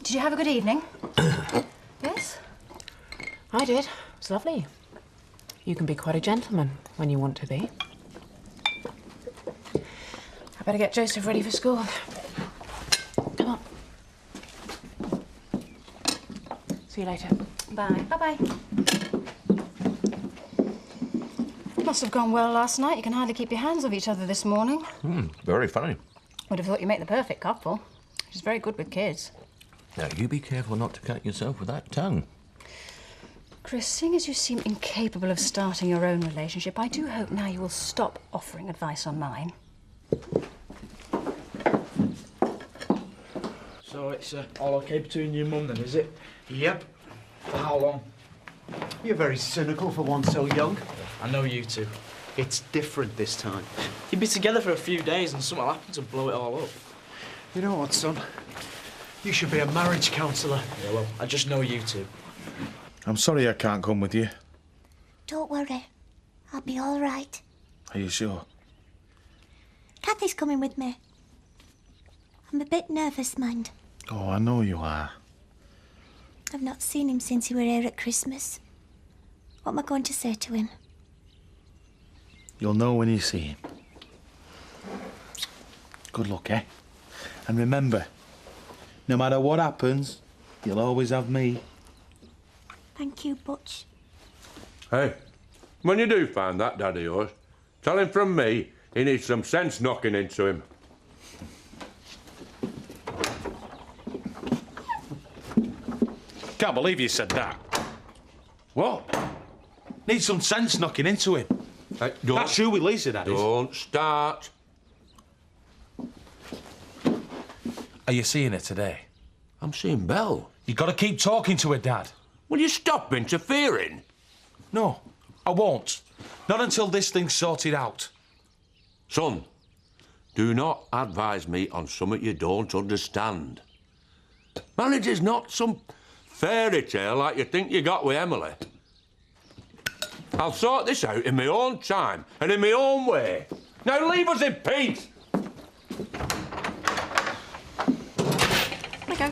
Did you have a good evening? Yes? I did. It was lovely. You can be quite a gentleman when you want to be. I better get Joseph ready for school. Come on. See you later. Bye. Bye-bye. Must have gone well last night. You can hardly keep your hands off each other this morning. Very funny. Would have thought you make the perfect couple. She's very good with kids. Now, you be careful not to cut yourself with that tongue. Chris, seeing as you seem incapable of starting your own relationship, I do hope now you will stop offering advice on mine. So it's all okay between you and Mum then, is it? Yep. For how long? You're very cynical for one so young. I know you two. It's different this time. You'd be together for a few days and something will happen to blow it all up. You know what, son? You should be a marriage counsellor. Yeah, well, I just know you two. I'm sorry I can't come with you. Don't worry. I'll be all right. Are you sure? Kathy's coming with me. I'm a bit nervous, mind. Oh, I know you are. I've not seen him since you were here at Christmas. What am I going to say to him? You'll know when you see him. Good luck, eh? And remember, no matter what happens, you'll always have me. Thank you, Butch. Hey, when you do find that dad of yours, tell him from me he needs some sense knocking into him. Can't believe you said that. What? Need some sense knocking into him. Hey, That's you with Lisa, that is. Don't start. Are you seeing her today? I'm seeing Belle. You got to keep talking to her, Dad. Will you stop interfering? No, I won't. Not until this thing's sorted out. Son, do not advise me on something you don't understand. Marriage is not some fairy tale like you think you got with Emily. I'll sort this out in my own time and in my own way. Now leave us in peace! There you go.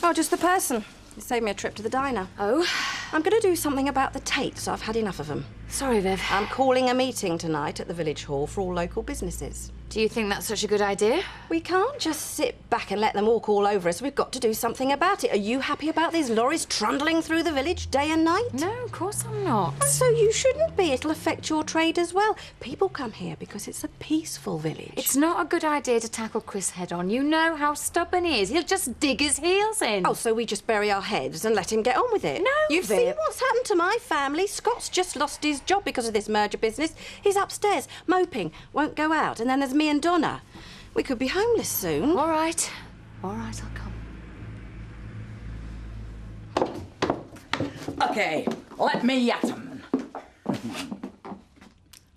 Oh, just the person. It saved me a trip to the diner. Oh? I'm going to do something about the Tates. I've had enough of them. Sorry, Viv. I'm calling a meeting tonight at the village hall for all local businesses. Do you think that's such a good idea? We can't just sit back and let them walk all over us. We've got to do something about it. Are you happy about these lorries trundling through the village day and night? No, of course I'm not. So you shouldn't be. It'll affect your trade as well. People come here because it's a peaceful village. It's not a good idea to tackle Chris head on. You know how stubborn he is. He'll just dig his heels in. Oh, so we just bury our heads and let him get on with it? No, You've Viv. seen what's happened to my family. Scott's just lost his job because of this merger business. He's upstairs, moping, won't go out. And then there's me and Donna. We could be homeless soon. All right. All right, I'll come. OK, let me at 'em.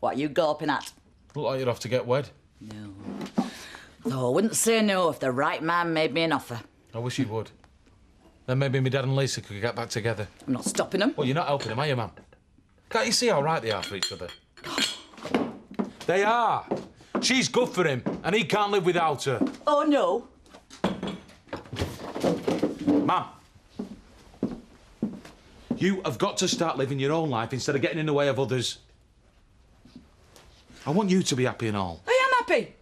What are you gulping at? Look like you're off to get wed. No. Though I wouldn't say no if the right man made me an offer. I wish you would. Then maybe my dad and Lisa could get back together. I'm not stopping them. Well, you're not helping them, are you, Mum? Can't you see how right they are for each other? They are. She's good for him, and he can't live without her. Oh, no. Mum, you have got to start living your own life instead of getting in the way of others. I want you to be happy and all. I am happy.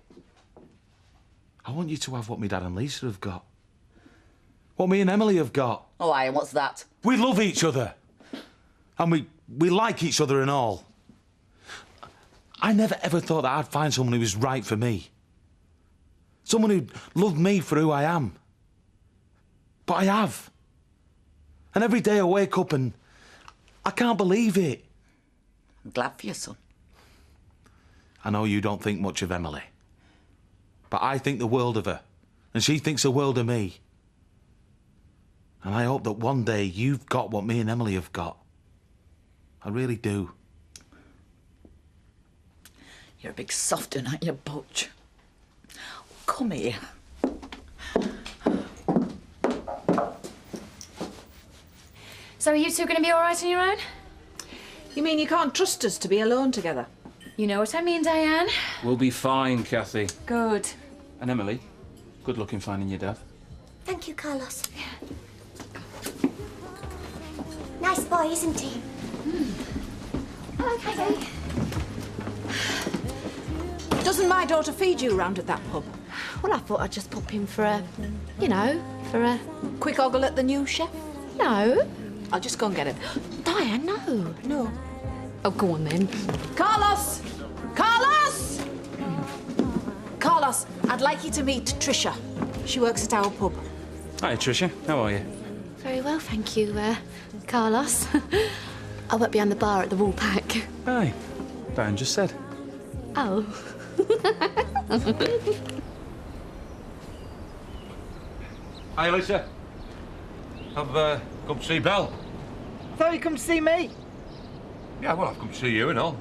I want you to have what my dad and Lisa have got. What me and Emily have got. Oh, aye, and what's that? We love each other. And we like each other and all. I never ever thought that I'd find someone who was right for me. Someone who loved me for who I am. But I have. And every day I wake up and I can't believe it. I'm glad for you, son. I know you don't think much of Emily. But I think the world of her. And she thinks the world of me. And I hope that one day you've got what me and Emily have got. I really do. You're a big softin', aren't you, Butch? Come here. So are you two going to be all right on your own? You mean you can't trust us to be alone together? You know what I mean, Diane. We'll be fine, Kathy. Good. And Emily, good luck in finding your dad. Thank you, Carlos. Nice boy, isn't he? Okay. Doesn't my daughter feed you around at that pub? Well, I thought I'd just pop in for a, you know, for a... Quick ogle at the new chef? No. I'll just go and get him. Diane, no. No. Oh, go on then. Carlos! Carlos! Carlos, I'd like you to meet Tricia. She works at our pub. Hi, Tricia. How are you? Very well, thank you, Carlos. I work behind the bar at the Woolpack. Hi. Diane just said. Oh. Hi, Lisa. I've come to see Belle. Thought you come to see me. Yeah, well, I've come to see you and all.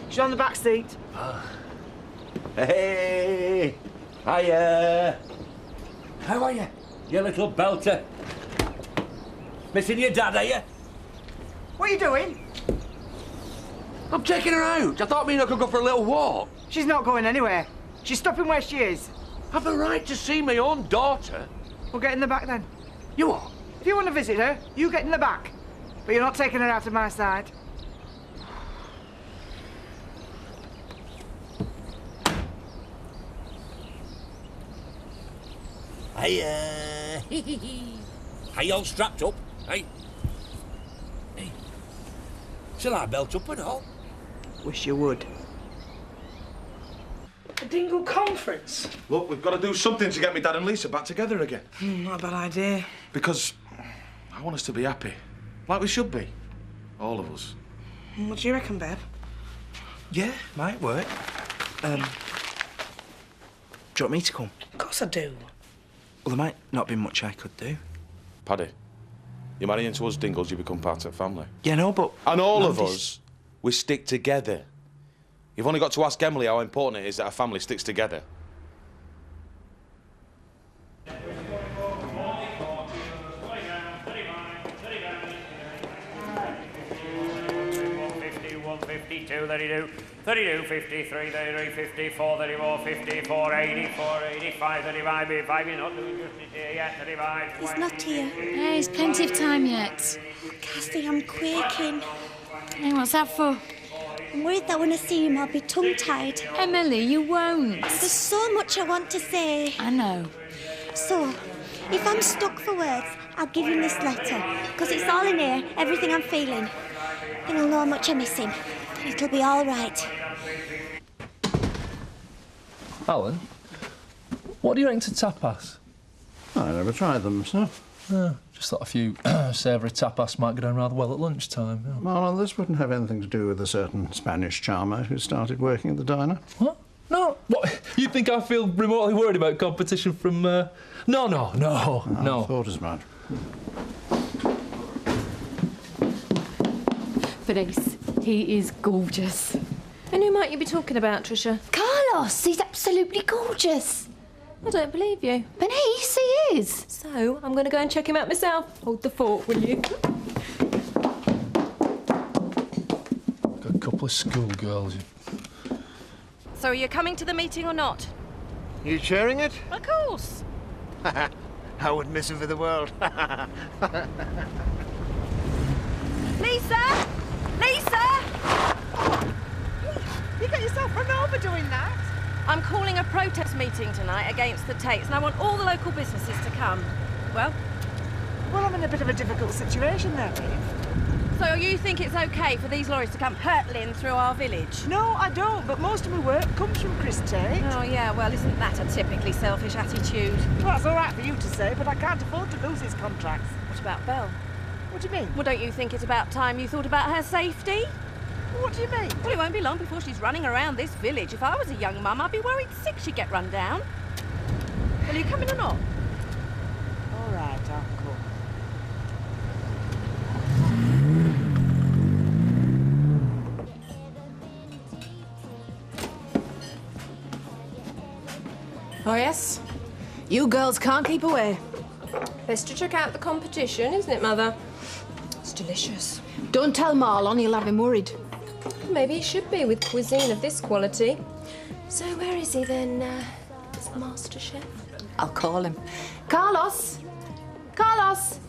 She's on the back seat. Hey! Hiya! How are you, you little belter? Missing your dad, are you? What are you doing? I'm taking her out. I thought me and her could go for a little walk. She's not going anywhere. She's stopping where she is. I've a right to see my own daughter. We'll get in the back then. You what? If you want to visit her, you get in the back. But you're not taking her out of my side. Hiya! Are you all strapped up? Hey? Hey? Shall I belt up and all? Wish you would. A Dingle conference? Look, we've got to do something to get me dad and Lisa back together again. Not a bad idea. Because I want us to be happy. Like we should be. All of us. What do you reckon, Beb? Yeah, might work. Do you want me to come? Of course I do. Well, there might not be much I could do. Paddy, you marry into us Dingles, you become part of the family. Yeah, no, but... And all of us, we stick together. You've only got to ask Emily how important it is that a family sticks together. $52, 32, 32, 53, 33, 54, 34, 54, 84, 85, 35, 85, you're not doing justice here yet, 35. He's not here. Hey, there's plenty of time yet. Kathy, I'm quaking. Hey, what's that for? I'm worried that when I see him, I'll be tongue-tied. Emily, you won't. There's so much I want to say. I know. So, if I'm stuck for words, I'll give him this letter. Because it's all in here, everything I'm feeling. Then he'll know how much I miss him. And it'll be all right. Alan, what do you think to tapas? I never tried them myself. No, just thought a few savoury tapas might go down rather well at lunchtime. Yeah. Well, this wouldn't have anything to do with a certain Spanish charmer who started working at the diner. What? No. What? You think I feel remotely worried about competition from... No. I thought as much. Bernice, he is gorgeous. And who might you be talking about, Tricia? Carlos, he's absolutely gorgeous. I don't believe you. Bernice, he is. So, I'm going to go and check him out myself. Hold the fort, will you? Got a couple of schoolgirls. So are you coming to the meeting or not? You chairing it? Of course. I wouldn't miss him for the world. Lisa! Lisa! You got yourself run over doing that? I'm calling a protest meeting tonight against the Tates, and I want all the local businesses to come. Well? Well, I'm in a bit of a difficult situation there, Eve. So you think it's OK for these lorries to come hurtling through our village? No, I don't, but most of my work comes from Chris Tate. Oh, yeah, well, isn't that a typically selfish attitude? Well, that's all right for you to say, but I can't afford to lose his contracts. What about Belle? What do you mean? Well, don't you think it's about time you thought about her safety? What do you mean? Well, it won't be long before she's running around this village. If I was a young mum, I'd be worried sick she'd get run down. Well, are you coming or not? All right, I'll come. Oh, yes? You girls can't keep away. Best to check out the competition, isn't it, Mother? It's delicious. Don't tell Marlon, you'll have him worried. Maybe it should be with cuisine of this quality. So where is he then, this master chef? I'll call him. Carlos! Carlos!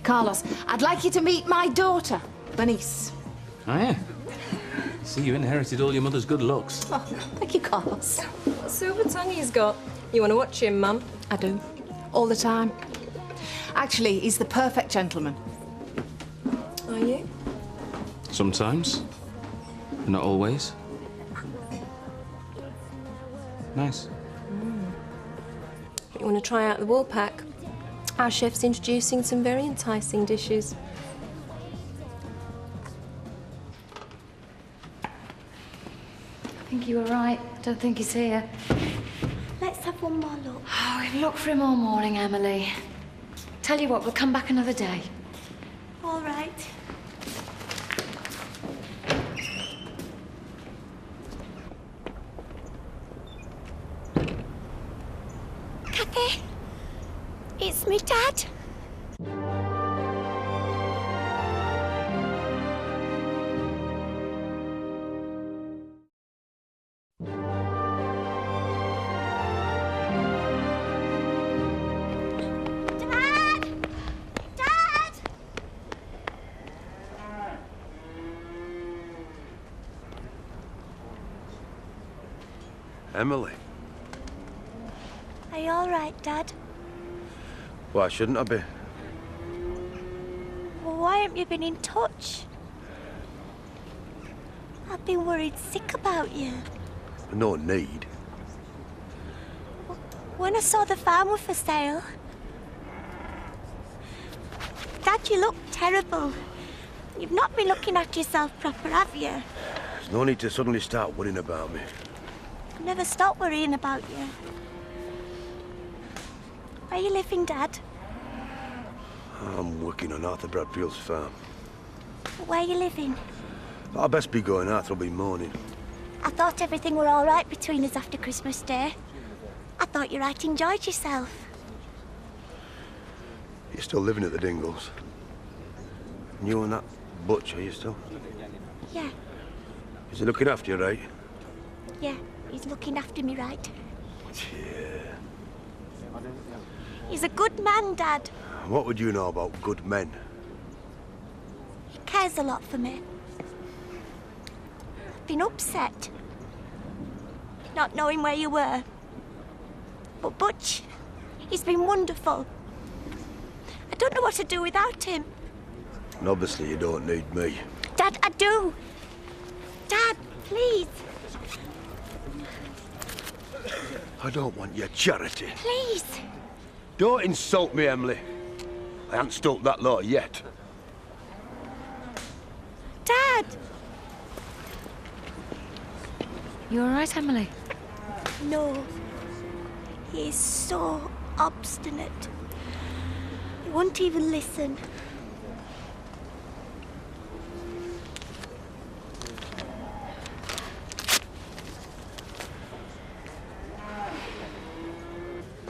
Carlos, I'd like you to meet my daughter, Bernice. Oh, yeah. See, you inherited all your mother's good looks. Oh, thank you, Carlos. What a silver tongue he's got. You want to watch him, Mum? I do. All the time. Actually, he's the perfect gentleman. Are you? Sometimes. But not always. Nice. You want to try out the wool pack? Our chef's introducing some very enticing dishes. I think you were right. I don't think he's here. Let's have one more look. Oh, we've looked for him all morning, Emily. Tell you what, we'll come back another day. All right. Kathy, it's me, Dad. Emily, Are you all right, Dad? why shouldn't I be? Well, why haven't you been in touch? I've been worried sick about you. No need. When I saw the farm was for sale... Dad, you look terrible. You've not been looking after yourself proper, have you? There's no need to suddenly start worrying about me. I've never stopped worrying about you. Where are you living, Dad? I'm working on Arthur Bradfield's farm. Where are you living? I'd best be going. Arthur'll be mourning. I thought everything were all right between us after Christmas Day. I thought you right enjoyed yourself. You're still living at the Dingles. And you and that Butch, are you still? Yeah, Is he looking after you, right? yeah, he's looking after me right. Yeah. He's a good man, Dad. What would you know about good men? He cares a lot for me. I've been upset. Not knowing where you were. But Butch, he's been wonderful. I don't know what to do without him. And obviously you don't need me. Dad, I do. Dad, please. I don't want your charity. Please. Don't insult me, Emily. I haven't stopped that law yet. Dad! You all right, Emily? No. He is so obstinate. He won't even listen.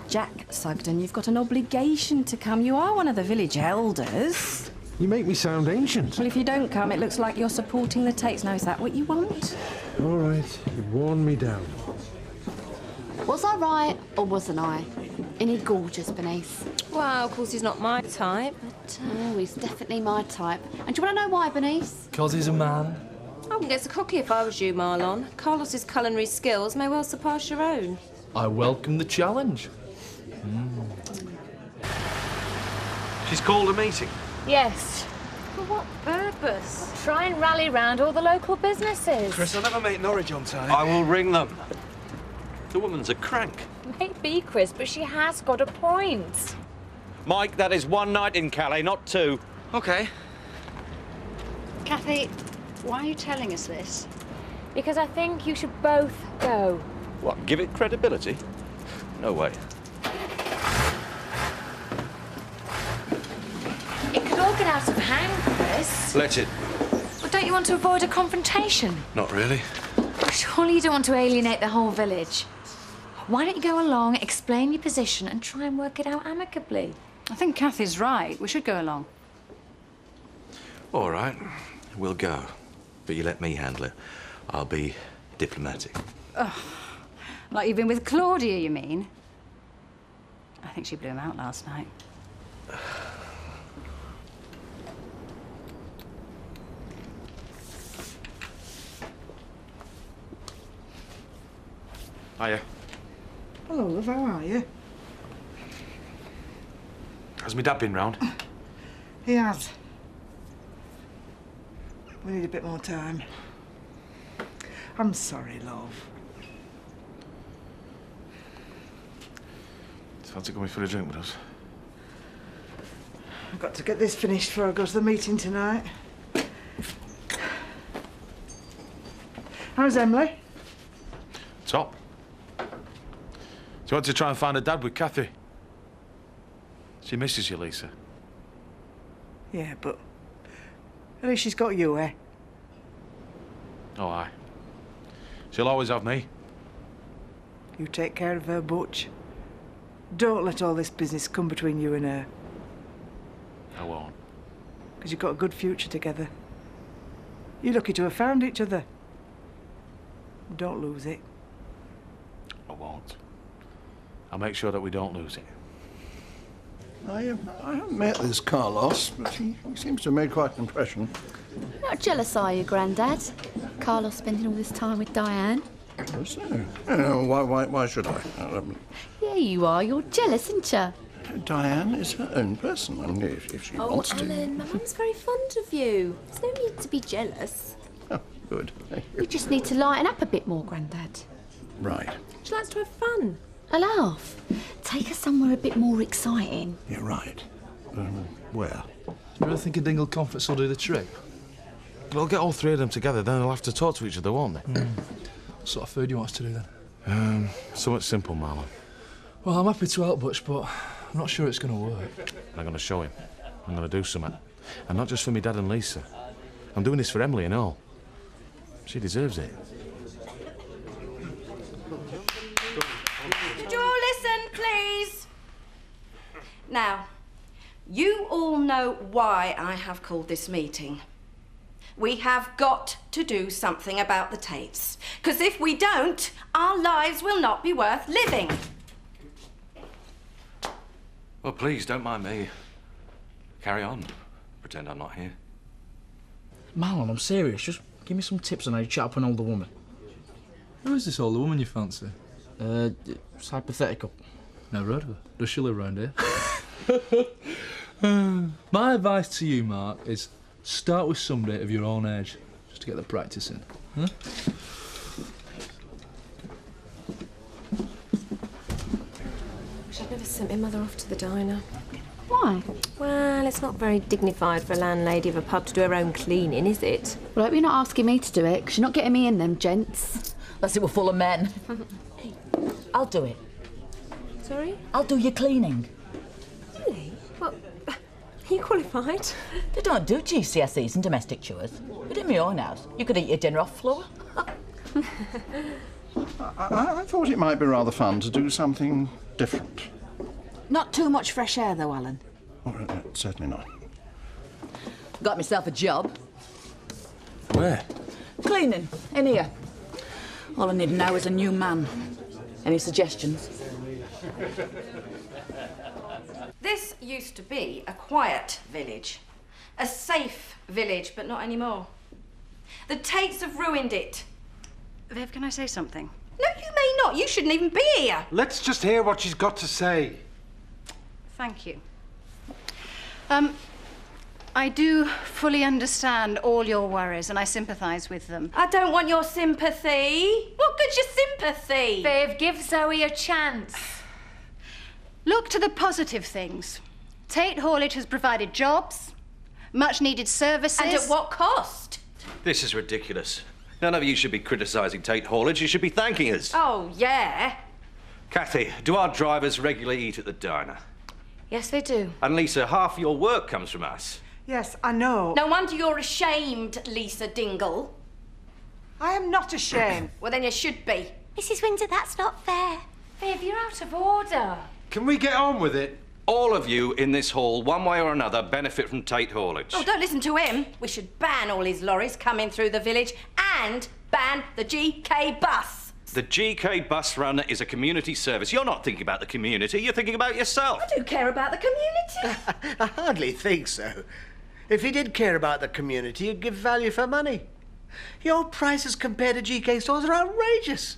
Jack Sugden, you've got an obligation to come. You are one of the village elders. You make me sound ancient. Well, if you don't come, it looks like you're supporting the Tates. Now, is that what you want? All right, you've worn me down. Was I right, or wasn't I? Isn't he gorgeous, Bernice? Well, of course, he's not my type. But, oh, he's definitely my type. And do you want to know why, Bernice? Because he's a man. I wouldn't get so cocky if I was you, Marlon. Carlos's culinary skills may well surpass your own. I welcome the challenge. She's called a meeting. Yes. For what purpose? Try and rally round all the local businesses. Chris, I'll never make Norwich on time. I will ring them. The woman's a crank. Maybe, Chris, but she has got a point. Mike, that is one night in Calais, not two. OK. Kathy, why are you telling us this? Because I think you should both go. What, give it credibility? No way. It could all get out of hand, Chris. Let it. Well, don't you want to avoid a confrontation? Not really. Surely you don't want to alienate the whole village. Why don't you go along, explain your position, and try and work it out amicably? I think Kathy's right. We should go along. All right, we'll go. But you let me handle it. I'll be diplomatic. Like you've been with Claudia, you mean? think she blew him out last night. Hiya. Hello, love, how are you? Has my dad been round? He has. We need a bit more time. I'm sorry, love. Fancy coming for a drink with us? I've got to get this finished before I go to the meeting tonight. How's Emily? Top. Do you want to try and find her dad with Kathy? She misses you, Lisa. Yeah, but at least she's got you, eh? Oh, aye. She'll always have me. You take care of her, Butch. Don't let all this business come between you and her. I won't. Because you've got a good future together. You're lucky to have found each other. Don't lose it. I won't. I'll make sure that we don't lose it. I haven't met this Carlos, but he seems to have made quite an impression. Not jealous, are you, Grandad? Carlos spending all this time with Diane? Oh, so? Why should I? Yeah, you are. You're jealous, aren't you? Diane is her own person. I mean, if she wants to. Alan, my mum's very fond of you. There's no need to be jealous. Oh, good. You just need to lighten up a bit more, Grandad. Right. She likes to have fun. A laugh. Take her somewhere a bit more exciting. You're right. Where? You really think a dingle conference will do the trick? We'll get all three of them together, then they'll have to talk to each other, won't they? What sort of food do you want us to do then? Somewhat simple, Marlon. Well, I'm happy to help, Butch, but I'm not sure it's going to work. I'm going to show him. I'm going to do something. And not just for me dad and Lisa. I'm doing this for Emily and all. She deserves it. Could you all listen, please? Now, you all know why I have called this meeting. We have got to do something about the Tates. Because if we don't, our lives will not be worth living. Well, please, don't mind me. Carry on. Pretend I'm not here. Marlon, I'm serious. Just give me some tips on how to chat up an older woman. Who is this older woman you fancy? It's hypothetical. Never heard of her. Does she live around here? My advice to you, Mark, is start with somebody of your own age, just to get the practice in. Huh? Wish I'd never sent my mother off to the diner. Why? Well, it's not very dignified for a landlady of a pub to do her own cleaning, is it? Well, I hope you're not asking me to do it, because you're not getting me in them, gents. Unless it were full of men. I'll do it. Sorry? I'll do your cleaning. Really? Well, are you qualified? They don't do GCSEs and domestic chores. But in my own house, you could eat your dinner off floor. I thought it might be rather fun to do something different. Not too much fresh air, though, Alan. Oh, certainly not. Got myself a job. Where? Cleaning, in here. All I need now is a new man. Any suggestions? This used to be a quiet village. A safe village, but not anymore. The Tates have ruined it. Viv, can I say something? No, you may not. You shouldn't even be here. Let's just hear what she's got to say. Thank you. I do fully understand all your worries, and I sympathise with them. I don't want your sympathy. What good's your sympathy? Viv, give Zoe a chance. Look to the positive things. Tate Haulage has provided jobs, much-needed services... And at what cost? This is ridiculous. None of you should be criticising Tate Haulage. You should be thanking us. Oh, yeah. Kathy, do our drivers regularly eat at the diner? Yes, they do. And Lisa, half your work comes from us. Yes, I know. No wonder you're ashamed, Lisa Dingle. I am not ashamed. Well, then you should be. Mrs. Windsor, that's not fair. Viv, you're out of order. Can we get on with it? All of you in this hall, one way or another, benefit from Tate Haulage. Oh, don't listen to him. We should ban all his lorries coming through the village and ban the GK bus. The GK bus run is a community service. You're not thinking about the community, you're thinking about yourself. I do care about the community. I hardly think so. If you did care about the community, you'd give value for money. Your prices compared to GK stores are outrageous.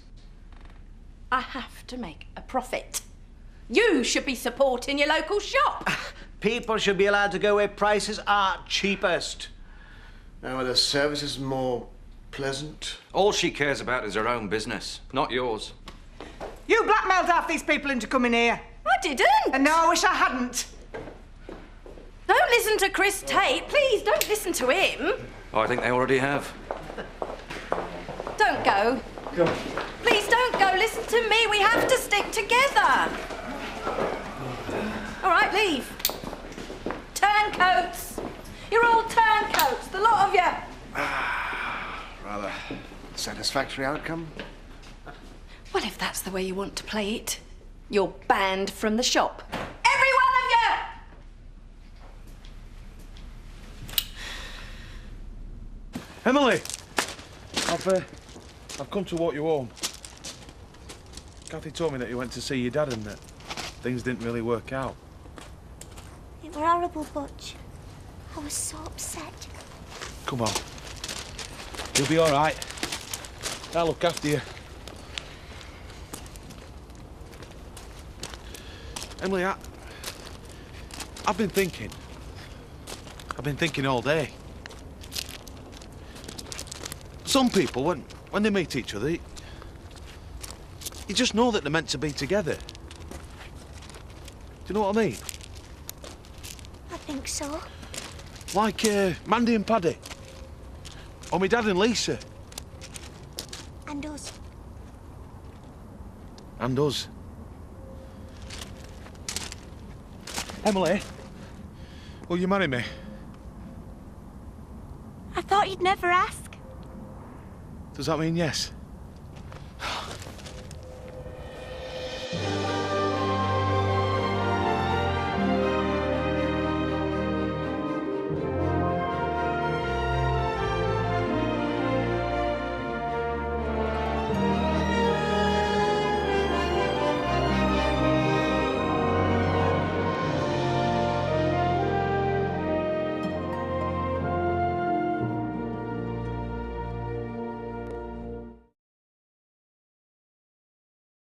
I have to make a profit. You should be supporting your local shop. People should be allowed to go where prices are cheapest. And where the service is more pleasant. All she cares about is her own business, not yours. You blackmailed half these people into coming here. I didn't. And no, I wish I hadn't. Don't listen to Chris Tate. Please, don't listen to him. Oh, I think they already have. Don't go. Go. Please don't go. Listen to me. We have to stick together. All right, leave. Turncoats. You're all turncoats, the lot of you. Rather satisfactory outcome. Well, if that's the way you want to play it, you're banned from the shop. Every one of you! Emily! I've come to walk you home. Kathy told me that you went to see your dad and that things didn't really work out. It were horrible, Butch. I was so upset. Come on. You'll be all right. I'll look after you. Emily, I've been thinking. I've been thinking all day. Some people, when they meet each other, you just know that they're meant to be together. Do you know what I mean? I think so. Like Mandy and Paddy. Or my dad and Lisa. And us. And us. Emily, will you marry me? I thought you'd never ask. Does that mean yes?